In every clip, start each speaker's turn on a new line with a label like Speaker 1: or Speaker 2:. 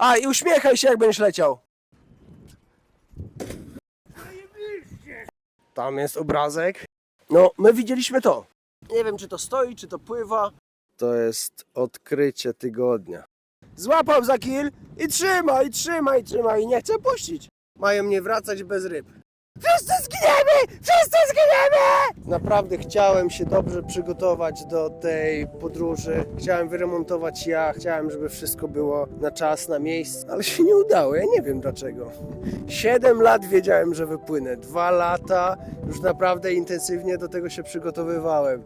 Speaker 1: A i uśmiechaj się, jak będziesz leciał. Tam jest obrazek. No, my widzieliśmy to. Nie wiem, czy to stoi, czy to pływa. To jest odkrycie tygodnia. Złapał za kil i trzymaj, trzymaj, trzymaj. I nie chcę puścić. Mają nie wracać bez ryb. Wszyscy zginiemy! Wszyscy zginiemy! Naprawdę chciałem się dobrze przygotować do tej podróży. Chciałem wyremontować chciałem, żeby wszystko było na czas, na miejscu. Ale się nie udało, ja nie wiem dlaczego. 7 lat wiedziałem, że wypłynę. 2 lata już naprawdę intensywnie do tego się przygotowywałem.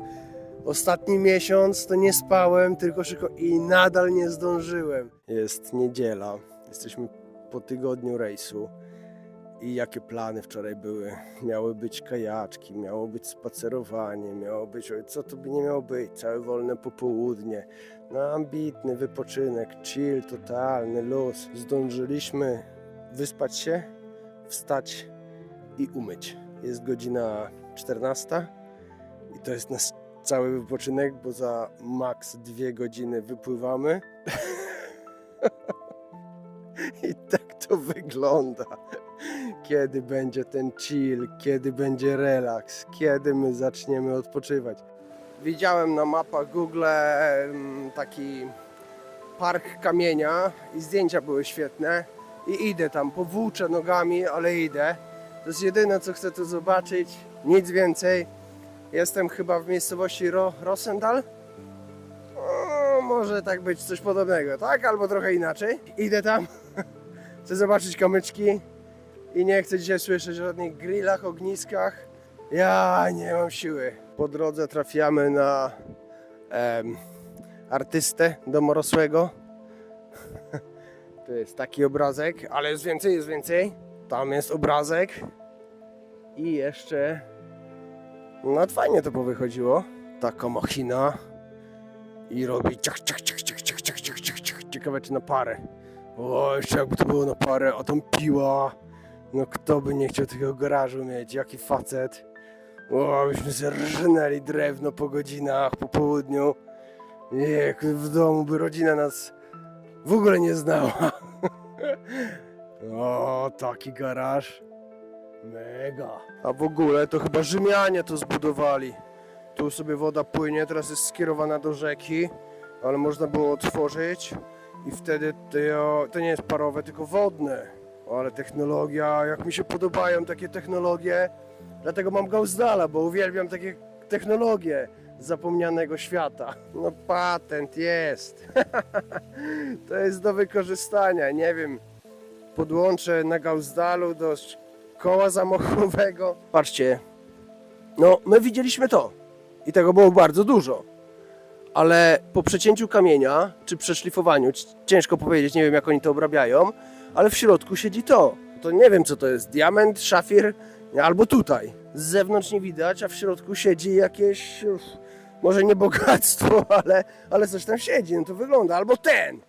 Speaker 1: Ostatni miesiąc to nie spałem, tylko i nadal nie zdążyłem. Jest niedziela, jesteśmy po tygodniu rejsu. I jakie plany wczoraj były? Miały być kajaczki, miało być spacerowanie, miało być, co to by nie miało być, całe wolne popołudnie. No ambitny wypoczynek, chill, totalny luz. Zdążyliśmy wyspać się, wstać i umyć. Jest godzina 14 i to jest nasz cały wypoczynek, bo za maks 2 godziny wypływamy. I tak to wygląda. Kiedy będzie ten chill, kiedy będzie relaks, kiedy my zaczniemy odpoczywać. Widziałem na mapach Google taki park kamienia i zdjęcia były świetne. I idę tam, powłóczę nogami, ale idę. To jest jedyne, co chcę tu zobaczyć, nic więcej. Jestem chyba w miejscowości Rosendal. O, może tak być coś podobnego, tak? Albo trochę inaczej. Idę tam, chcę zobaczyć kamyczki i nie chcę dzisiaj słyszeć o żadnych grillach, ogniskach. Ja nie mam siły. Po drodze trafiamy na artystę domorosłego. To jest taki obrazek, ale jest więcej, jest więcej. Tam jest obrazek. I jeszcze... No fajnie to powychodziło. Taka machina. I robi ciach, ciach, ciach, ciach, ciach, ciach, ciach, ciach, ciach. Ciekawe czy na parę. O, jeszcze jakby to było na parę. A tam piła. No kto by nie chciał tego garażu mieć? Jaki facet. O, byśmy zerżnęli drewno po godzinach, po południu. Nie, w domu by rodzina nas w ogóle nie znała. O, taki garaż. Mega. A w ogóle to chyba Rzymianie to zbudowali. Tu sobie woda płynie, teraz jest skierowana do rzeki, ale można było otworzyć i wtedy to nie jest parowe, tylko wodne. Ale technologia, jak mi się podobają takie technologie, dlatego mam Gauzdala, bo uwielbiam takie technologie z zapomnianego świata. No patent jest. To jest do wykorzystania, nie wiem, podłączę na Gauzdalu do koła zamachowego. Patrzcie, no my widzieliśmy to i tego było bardzo dużo, ale po przecięciu kamienia, czy przeszlifowaniu, ciężko powiedzieć, nie wiem jak oni to obrabiają, ale w środku siedzi to. To nie wiem co to jest, diament, szafir, albo tutaj. Z zewnątrz nie widać, a w środku siedzi jakieś, może nie bogactwo, ale coś tam siedzi, no to wygląda, albo ten.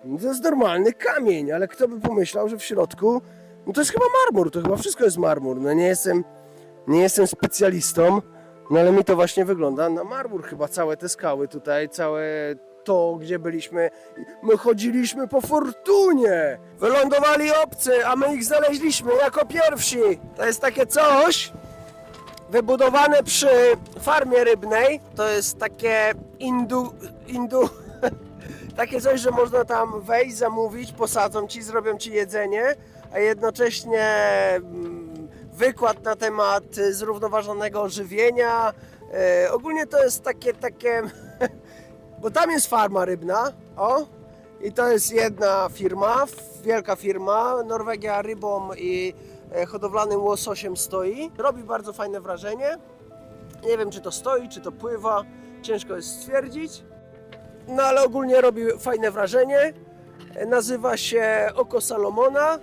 Speaker 1: No to jest normalny kamień, ale kto by pomyślał, że w środku, no to jest chyba marmur, to chyba wszystko jest marmur. No nie jestem specjalistą, no ale mi to właśnie wygląda na marmur chyba, całe te skały tutaj, całe to, gdzie byliśmy. My chodziliśmy po fortunie. Wylądowali obcy, a my ich znaleźliśmy jako pierwsi. To jest takie coś wybudowane przy farmie rybnej. To jest takie takie coś, że można tam wejść, zamówić, posadzą ci, zrobią ci jedzenie, a jednocześnie wykład na temat zrównoważonego żywienia. Ogólnie to jest takie bo tam jest farma rybna, o, i to jest jedna firma, wielka firma, Norwegia rybą i hodowlanym łososiem stoi. Robi bardzo fajne wrażenie. Nie wiem czy to stoi, czy to pływa, ciężko jest stwierdzić. No ale ogólnie robi fajne wrażenie. Nazywa się Oko Salomona.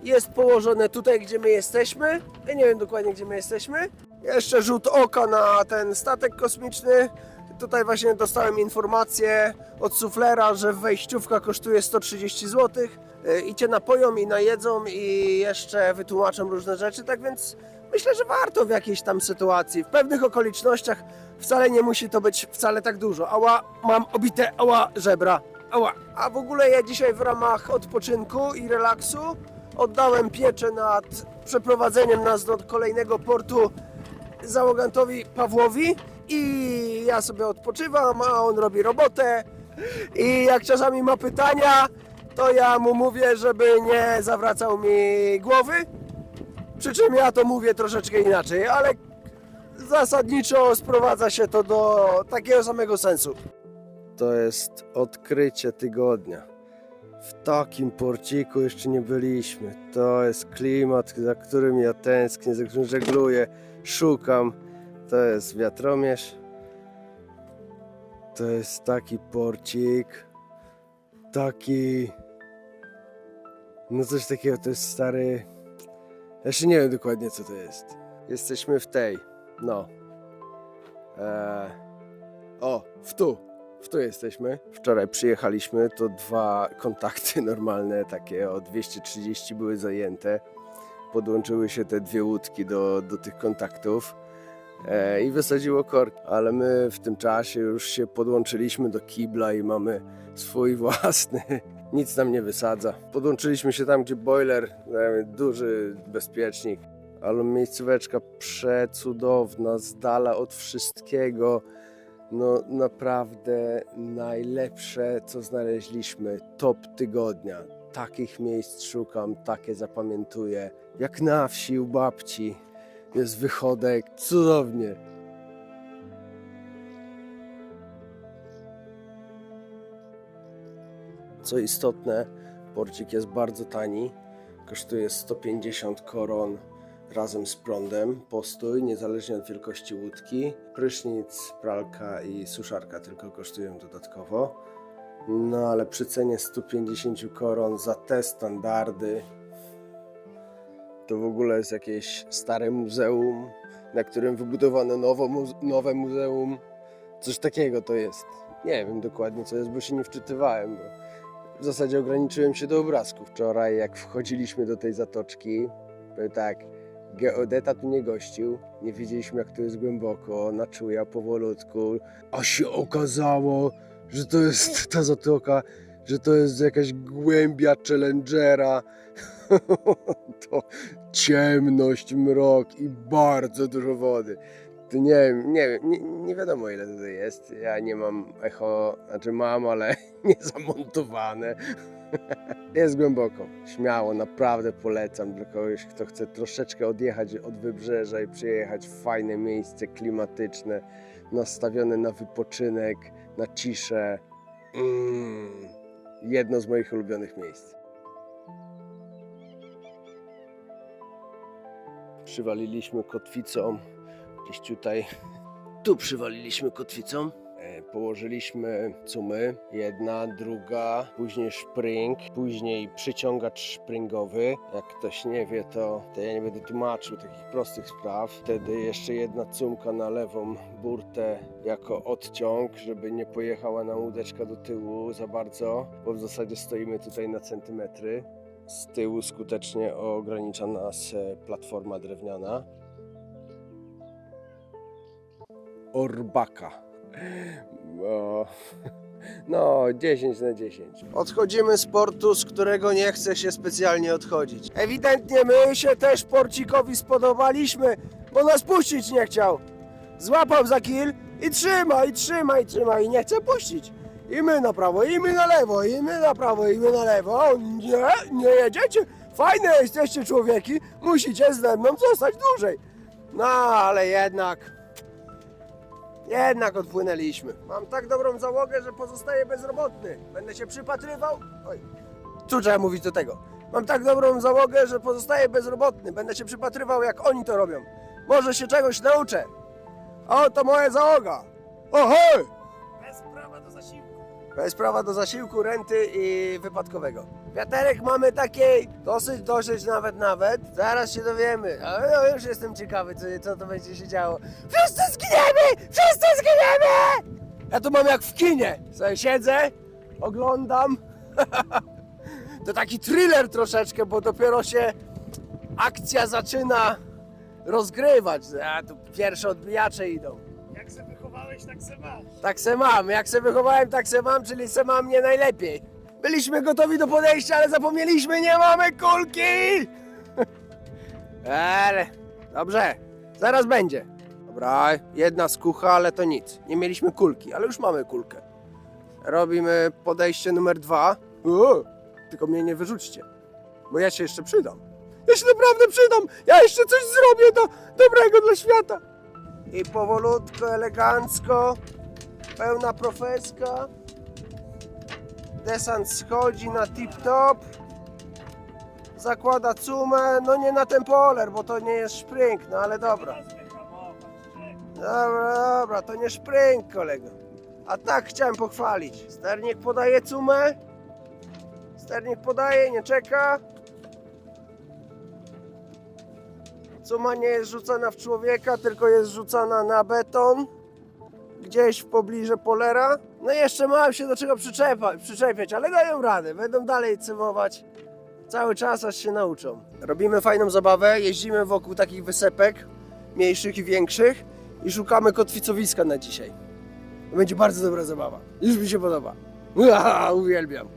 Speaker 1: Jest położone tutaj, gdzie my jesteśmy. Ja nie wiem dokładnie, gdzie my jesteśmy. Jeszcze rzut oka na ten statek kosmiczny. Tutaj właśnie dostałem informację od suflera, że wejściówka kosztuje 130 zł. I cię napoją i najedzą i jeszcze wytłumaczą różne rzeczy. Tak więc myślę, że warto w jakiejś tam sytuacji. W pewnych okolicznościach wcale nie musi to być wcale tak dużo. Ała, mam obite żebra. Ała. A w ogóle ja dzisiaj w ramach odpoczynku i relaksu oddałem pieczę nad przeprowadzeniem nas do kolejnego portu załogantowi Pawłowi i ja sobie odpoczywam, a on robi robotę i jak czasami ma pytania, to ja mu mówię, żeby nie zawracał mi głowy, przy czym ja to mówię troszeczkę inaczej, ale zasadniczo sprowadza się to do takiego samego sensu. To jest odkrycie tygodnia. W takim porciku jeszcze nie byliśmy. To jest klimat, za którym ja tęsknię, za którym żegluję, szukam. To jest Wiatromierz. To jest taki porcik. Taki... No coś takiego, to jest stary... Ja jeszcze nie wiem dokładnie co to jest. Jesteśmy w tej... No. W tu jesteśmy. Wczoraj przyjechaliśmy, to 2 kontakty normalne, takie o 230 były zajęte. Podłączyły się te 2 łódki do tych kontaktów i wysadziło korki. Ale my w tym czasie już się podłączyliśmy do kibla i mamy swój własny. Nic nam nie wysadza. Podłączyliśmy się tam, gdzie boiler, duży bezpiecznik. Ale miejscóweczka przecudowna, z dala od wszystkiego. No naprawdę najlepsze, co znaleźliśmy. Top tygodnia. Takich miejsc szukam, takie zapamiętuję. Jak na wsi u babci. Jest wychodek. Cudownie. Co istotne, porcik jest bardzo tani. Kosztuje 150 koron razem z prądem, postój, niezależnie od wielkości łódki. Prysznic, pralka i suszarka tylko kosztują dodatkowo. No ale przy cenie 150 koron za te standardy to w ogóle jest jakieś stare muzeum, na którym wybudowano nowe muzeum. Coś takiego to jest. Nie wiem dokładnie co jest, bo się nie wczytywałem. Bo w zasadzie ograniczyłem się do obrazków. Wczoraj jak wchodziliśmy do tej zatoczki, to tak, geodeta tu nie gościł, nie wiedzieliśmy jak to jest głęboko, na czuja powolutku, a się okazało, że to jest ta zatoka, że to jest jakaś głębia Challengera. To ciemność, mrok i bardzo dużo wody. To nie wiadomo ile tutaj jest. Ja nie mam echo, znaczy mam, ale nie zamontowane. Jest głęboko, śmiało, naprawdę polecam dla kogoś, kto chce troszeczkę odjechać od wybrzeża i przyjechać w fajne miejsce klimatyczne, nastawione na wypoczynek, na ciszę. Jedno z moich ulubionych miejsc. Przywaliliśmy kotwicą, gdzieś tutaj, tu przywaliliśmy kotwicą. Położyliśmy cumy, jedna, druga, później szpring, później przyciągacz szpringowy. Jak ktoś nie wie, to ja nie będę tłumaczył takich prostych spraw. Wtedy jeszcze jedna cumka na lewą burtę jako odciąg, żeby nie pojechała nam łódeczka do tyłu za bardzo, bo w zasadzie stoimy tutaj na centymetry. Z tyłu skutecznie ogranicza nas platforma drewniana. Orbaka. No, 10 na 10. Odchodzimy z portu, z którego nie chce się specjalnie odchodzić. Ewidentnie my się też porcikowi spodobaliśmy, bo nas puścić nie chciał. Złapał za kil i trzyma i nie chce puścić. I my na prawo, i my na lewo, i my na prawo, i my na lewo. A on, nie jedziecie? Fajne jesteście człowieki, musicie ze mną zostać dłużej. No, ale jednak odpłynęliśmy. Mam tak dobrą załogę, że pozostaję bezrobotny. Będę się przypatrywał... Oj, co trzeba mówić do tego? Mam tak dobrą załogę, że pozostaję bezrobotny. Będę się przypatrywał, jak oni to robią. Może się czegoś nauczę. A oto moja załoga. Ohoj! Bez prawa do zasiłku. Bez prawa do zasiłku, renty i wypadkowego. Wiaterek mamy takiej dosyć nawet. Zaraz się dowiemy. Ale ja już jestem ciekawy, co to będzie się działo. Wszyscy zginiemy! Wszyscy zginiemy! Ja tu mam jak w kinie. Sobie siedzę, oglądam. To taki thriller troszeczkę, bo dopiero się akcja zaczyna rozgrywać. A tu pierwsze odbijacze idą.
Speaker 2: Jak się wychowałeś wychowałeś, tak se masz.
Speaker 1: Tak se mam, jak se wychowałem, tak se mam, czyli se mam nie najlepiej. Byliśmy gotowi do podejścia, ale zapomnieliśmy, nie mamy kulki! Ale, dobrze, zaraz będzie. Dobra, jedna skucha, ale to nic. Nie mieliśmy kulki, ale już mamy kulkę. Robimy podejście numer 2. Tylko mnie nie wyrzućcie, bo ja się jeszcze przydam. Ja się naprawdę przydam, ja jeszcze coś zrobię dobrego dla świata. I powolutko, elegancko, pełna profeska. Desant schodzi na tip-top. Zakłada cumę, no nie na ten poler, bo to nie jest szprynk, no ale dobra. Dobra, to nie szprynk, kolego. A tak chciałem pochwalić. Sternik podaje cumę. Sternik podaje, nie czeka. Cuma nie jest rzucana w człowieka, tylko jest rzucana na beton. Gdzieś w pobliżu polera. No i jeszcze mam się do czego przyczepiać, ale dają radę. Będą dalej cymować. Cały czas aż się nauczą. Robimy fajną zabawę, jeździmy wokół takich wysepek, mniejszych i większych i szukamy kotwicowiska na dzisiaj. To będzie bardzo dobra zabawa. Już mi się podoba. Uwielbiam.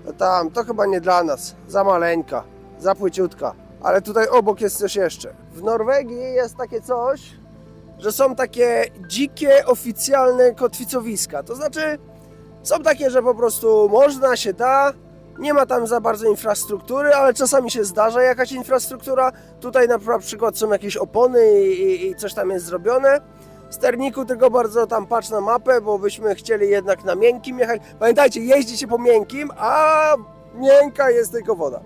Speaker 1: No tam, to chyba nie dla nas. Za maleńka, za płyciutka. Ale tutaj obok jest coś jeszcze. W Norwegii jest takie coś, że są takie dzikie, oficjalne kotwicowiska. To znaczy, są takie, że po prostu można, się da. Nie ma tam za bardzo infrastruktury, ale czasami się zdarza jakaś infrastruktura. Tutaj na przykład są jakieś opony i coś tam jest zrobione. W sterniku tylko bardzo tam patrz na mapę, bo byśmy chcieli jednak na miękkim jechać. Pamiętajcie, jeździcie po miękkim, a miękka jest tylko woda.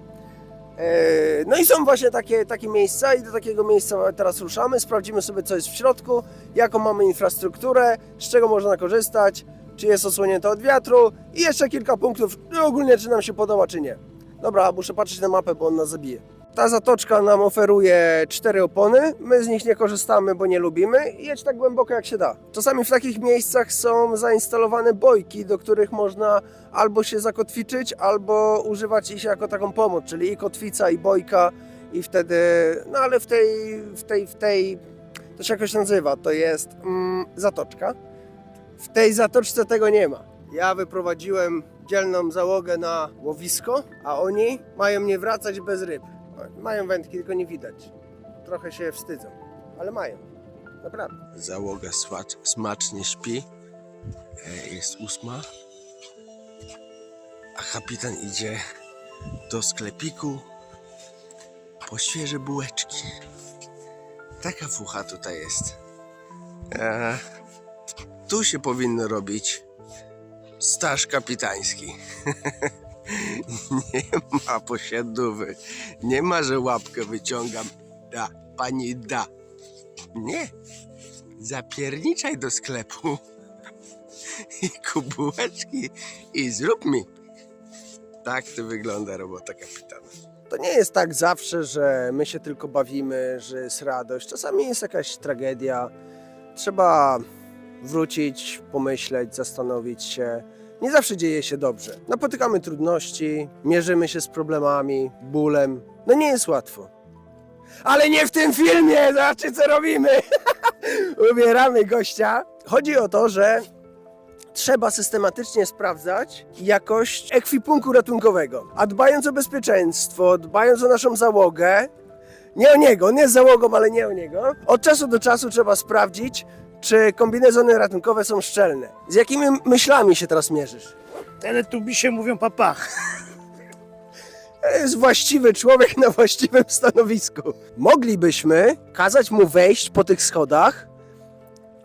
Speaker 1: No i są właśnie takie miejsca i do takiego miejsca teraz ruszamy. Sprawdzimy sobie, co jest w środku, jaką mamy infrastrukturę, z czego można korzystać, czy jest osłonięte od wiatru i jeszcze kilka punktów, ogólnie czy nam się podoba, czy nie. Dobra, muszę patrzeć na mapę, bo on nas zabije. Ta zatoczka nam oferuje 4 opony, my z nich nie korzystamy, bo nie lubimy i jedź tak głęboko jak się da. Czasami w takich miejscach są zainstalowane bojki, do których można albo się zakotwiczyć, albo używać ich jako taką pomoc, czyli i kotwica, i bojka i wtedy, no ale w tej to się jakoś nazywa, to jest zatoczka. W tej zatoczce tego nie ma. Ja wyprowadziłem dzielną załogę na łowisko, a oni mają nie wracać bez ryb. Mają wędki, tylko nie widać. Trochę się wstydzą, ale mają. Naprawdę. Załoga smacznie śpi. Jest 8. A kapitan idzie do sklepiku po świeże bułeczki. Taka fucha tutaj jest. Tu się powinno robić staż kapitański. Nie ma posiadówy. Nie ma, że łapkę wyciągam. Da, pani da. Nie. Zapierniczaj do sklepu i kup bułeczki i zrób mi. Tak to wygląda robota kapitana. To nie jest tak zawsze, że my się tylko bawimy, że jest radość. Czasami jest jakaś tragedia. Trzeba wrócić, pomyśleć, zastanowić się. Nie zawsze dzieje się dobrze. Napotykamy trudności, mierzymy się z problemami, bólem. No nie jest łatwo. Ale nie w tym filmie! Zobaczcie, co robimy! Ubieramy gościa. Chodzi o to, że trzeba systematycznie sprawdzać jakość ekwipunku ratunkowego. A dbając o bezpieczeństwo, dbając o naszą załogę, nie o niego, nie z załogą, ale nie o niego, od czasu do czasu trzeba sprawdzić, czy kombinezony ratunkowe są szczelne. Z jakimi myślami się teraz mierzysz?
Speaker 2: Teletubisie mówią papa.
Speaker 1: To jest właściwy człowiek na właściwym stanowisku. Moglibyśmy kazać mu wejść po tych schodach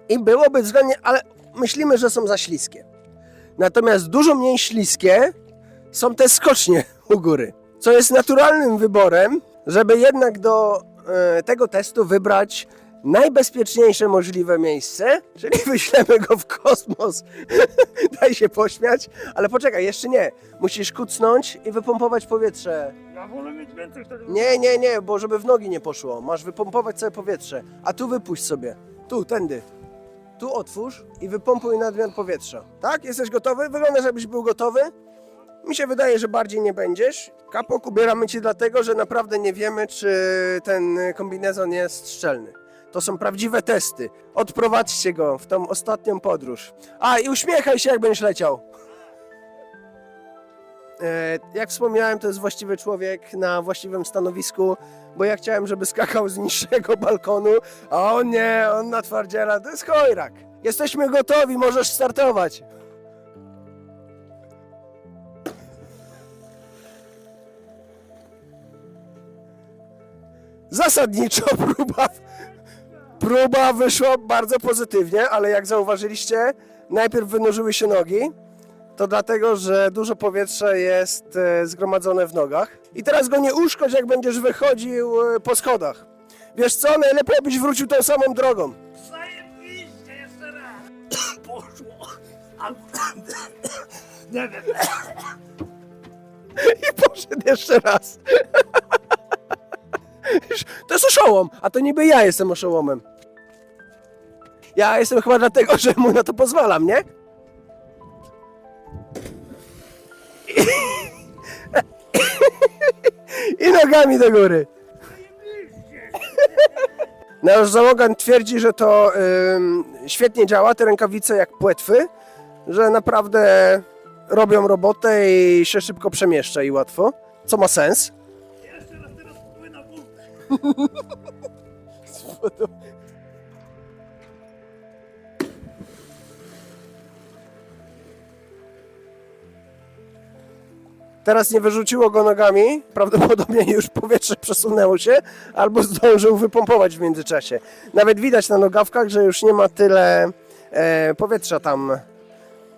Speaker 1: i byłoby względnie, ale myślimy, że są za śliskie. Natomiast dużo mniej śliskie są te skocznie u góry, co jest naturalnym wyborem, żeby jednak do tego testu wybrać najbezpieczniejsze możliwe miejsce, czyli wyślemy go w kosmos. Daj się pośmiać, ale poczekaj, jeszcze nie. Musisz kucnąć i wypompować powietrze.
Speaker 2: Ja wolę mieć więcej wtedy.
Speaker 1: Nie, bo żeby w nogi nie poszło. Masz wypompować całe powietrze. A tu wypuść sobie. Tu, tędy. Tu otwórz i wypompuj nadmiar powietrza. Tak? Jesteś gotowy? Wygląda, żebyś był gotowy. Mi się wydaje, że bardziej nie będziesz. Kapok, ubieramy Cię dlatego, że naprawdę nie wiemy, czy ten kombinezon jest szczelny. To są prawdziwe testy. Odprowadźcie go w tą ostatnią podróż. A, i uśmiechaj się, jak będziesz leciał. Jak wspomniałem, to jest właściwy człowiek na właściwym stanowisku, bo ja chciałem, żeby skakał z niższego balkonu, a on nie, on na twardziela, to jest chojrak. Jesteśmy gotowi, możesz startować. Zasadniczo próba wyszła bardzo pozytywnie, ale jak zauważyliście, najpierw wynurzyły się nogi. To dlatego, że dużo powietrza jest zgromadzone w nogach. I teraz go nie uszkodź, jak będziesz wychodził po schodach. Wiesz co? Najlepiej, abyś wrócił tą samą drogą.
Speaker 2: Zajebiście, jeszcze raz. Poszło. Nie wiem.
Speaker 1: I poszedł jeszcze raz. To jest oszołom, a to niby ja jestem oszołomem. Ja jestem chyba dlatego, że mu na to pozwalam, nie? I nogami do góry. Nasz załoga twierdzi, że to świetnie działa, te rękawice jak płetwy, że naprawdę robią robotę i się szybko przemieszcza i łatwo, co ma sens.
Speaker 2: Jeszcze raz teraz popłynę w górę.
Speaker 1: Teraz nie wyrzuciło go nogami, prawdopodobnie już powietrze przesunęło się, albo zdążył wypompować w międzyczasie. Nawet widać na nogawkach, że już nie ma tyle powietrza tam.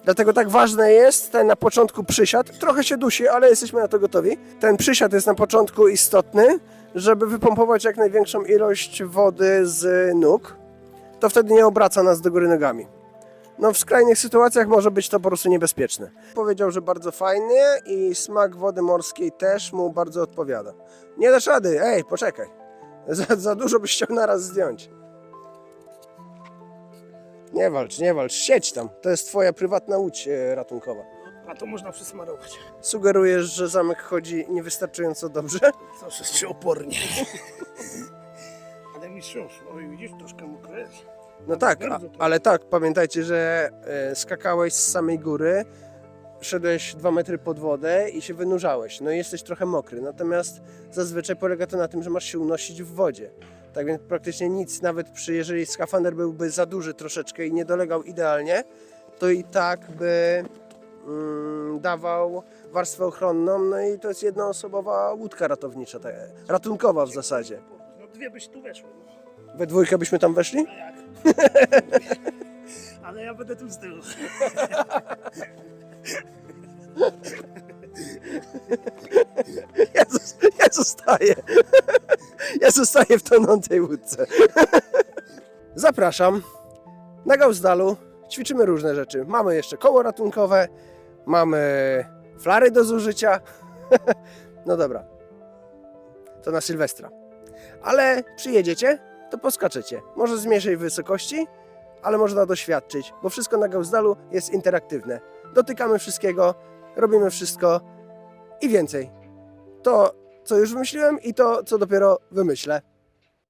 Speaker 1: Dlatego tak ważne jest ten na początku przysiad. Trochę się dusi, ale jesteśmy na to gotowi. Ten przysiad jest na początku istotny, żeby wypompować jak największą ilość wody z nóg. To wtedy nie obraca nas do góry nogami. No w skrajnych sytuacjach może być to po prostu niebezpieczne. Powiedział, że bardzo fajnie i smak wody morskiej też mu bardzo odpowiada. Nie dasz rady, ej, poczekaj. Za dużo byś chciał naraz zdjąć. Nie walcz, siedź tam. To jest twoja prywatna łódź ratunkowa.
Speaker 2: A to można przysmarować.
Speaker 1: Sugerujesz, że zamek chodzi niewystarczająco dobrze?
Speaker 2: Troszeczkę opornie. Ale mistrzostwo, oj, widzisz, troszkę mokre jest.
Speaker 1: No tak,
Speaker 2: Bardzo
Speaker 1: ale tak, pamiętajcie, że skakałeś z samej góry, szedłeś 2 metry pod wodę i się wynurzałeś. No i jesteś trochę mokry, natomiast zazwyczaj polega to na tym, że masz się unosić w wodzie. Tak więc praktycznie nic, nawet jeżeli skafander byłby za duży troszeczkę i nie dolegał idealnie, to i tak by dawał warstwę ochronną, no i to jest jednoosobowa łódka ratownicza, ratunkowa w zasadzie.
Speaker 2: No dwie byś tu weszły.
Speaker 1: We dwójkę byśmy tam weszli?
Speaker 2: A jak? Ale ja będę tu z tyłu.
Speaker 1: Ja zostaję. Ja zostaję w tonącej łódce. Zapraszam. Na Gauzdallu ćwiczymy różne rzeczy. Mamy jeszcze koło ratunkowe, mamy flary do zużycia. No dobra. To na Sylwestra. Ale przyjedziecie, to poskaczecie. Może z mniejszej wysokości, ale można doświadczyć, bo wszystko na Gauzdallu jest interaktywne. Dotykamy wszystkiego, robimy wszystko i więcej. To, co już wymyśliłem i to, co dopiero wymyślę.